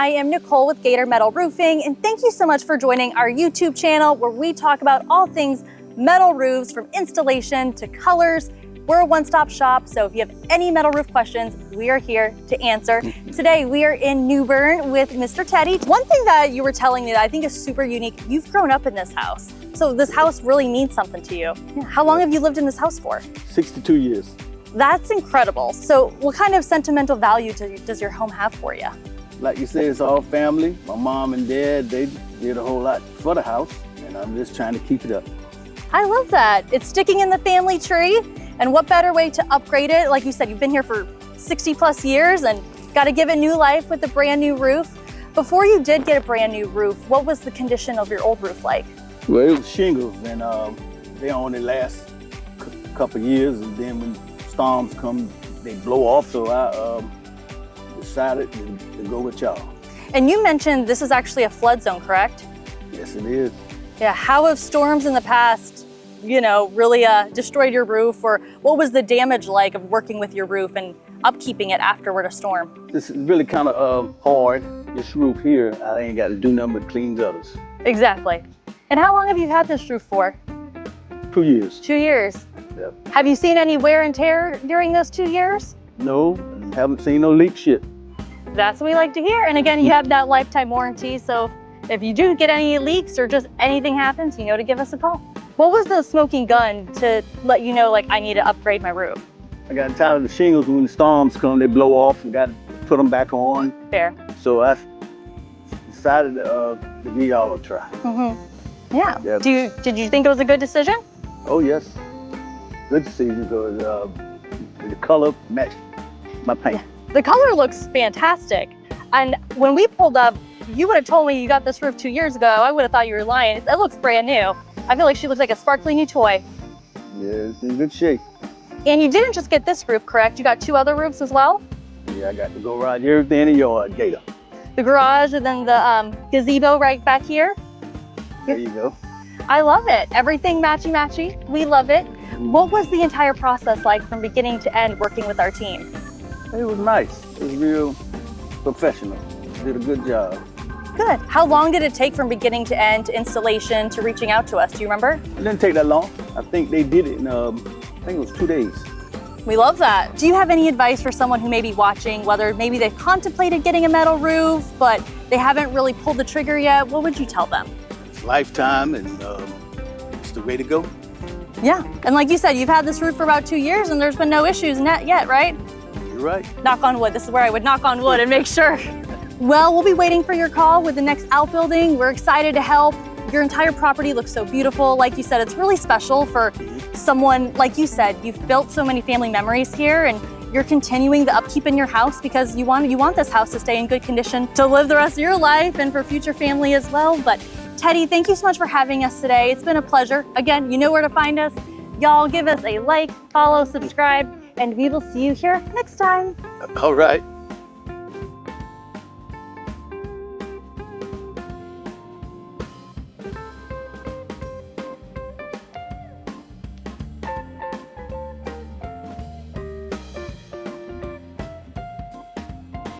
I am Nicole with Gator Metal Roofing, and thank you so much for joining our YouTube channel where we talk about all things metal roofs, from installation to colors. We're a one-stop shop, so if you have any metal roof questions, we are here to answer. Today, we are in New Bern with Mr. Teddy. One thing that you were telling me that I think is super unique, you've grown up in this house. So this house really means something to you. How long have you lived in this house for? 62 years. That's incredible. So what kind of sentimental value does your home have for you? Like you said, it's all family. My mom and dad, they did a whole lot for the house, and I'm just trying to keep it up. I love that. It's sticking in the family tree. And what better way to upgrade it? Like you said, you've been here for 60 plus years and got to give it new life with a brand new roof. Before you did get a brand new roof, what was the condition of your old roof like? Well, it was shingles, and they only last a couple of years, and then when storms come, they blow off, so I decided to go with y'all. And you mentioned this is actually a flood zone, correct? Yes, it is. Yeah, how have storms in the past, really destroyed your roof, or what was the damage like of working with your roof and upkeeping it afterward a storm? This is really kind of hard. This roof here, I ain't got to do nothing but clean gutters. Exactly. And how long have you had this roof for? 2 years. 2 years. Yep. Have you seen any wear and tear during those 2 years? No, haven't seen no leaks yet. That's what we like to hear. And again, you have that lifetime warranty. So if you do get any leaks or just anything happens, you know to give us a call. What was the smoking gun to let you know, like, I need to upgrade my roof? I got tired of the shingles. When the storms come, they blow off and got to put them back on. Fair. So I decided to give y'all a try. Mm-hmm. Yeah. Yep. Did you think it was a good decision? Oh, yes. Good decision because the color matched my paint. Yeah. The color looks fantastic. And when we pulled up, you would have told me you got this roof 2 years ago. I would have thought you were lying. It looks brand new. I feel like she looks like a sparkly new toy. Yeah, it's in good shape. And you didn't just get this roof, correct? You got 2 other roofs as well? Yeah, I got to go around everything in the yard, Gator. The garage and then the gazebo right back here. There you go. I love it. Everything matchy-matchy. We love it. What was the entire process like from beginning to end working with our team? It was nice. It was real professional. Did a good job. Good. How long did it take from beginning to end, to installation, to reaching out to us? Do you remember? It didn't take that long. I think they did it in, I think it was 2 days. We love that. Do you have any advice for someone who may be watching, whether maybe they've contemplated getting a metal roof, but they haven't really pulled the trigger yet? What would you tell them? It's lifetime, and it's the way to go. Yeah. And like you said, you've had this roof for about 2 years and there's been no issues yet, right? You're right. Knock on wood. This is where I would knock on wood and make sure. Well, we'll be waiting for your call with the next outbuilding. We're excited to help. Your entire property looks so beautiful. Like you said, it's really special for someone, like you said, you've built so many family memories here, and you're continuing the upkeep in your house because you want this house to stay in good condition to live the rest of your life and for future family as well. But Teddy, thank you so much for having us today. It's been a pleasure. Again, you know where to find us. Y'all give us a like, follow, subscribe, and we will see you here next time. All right.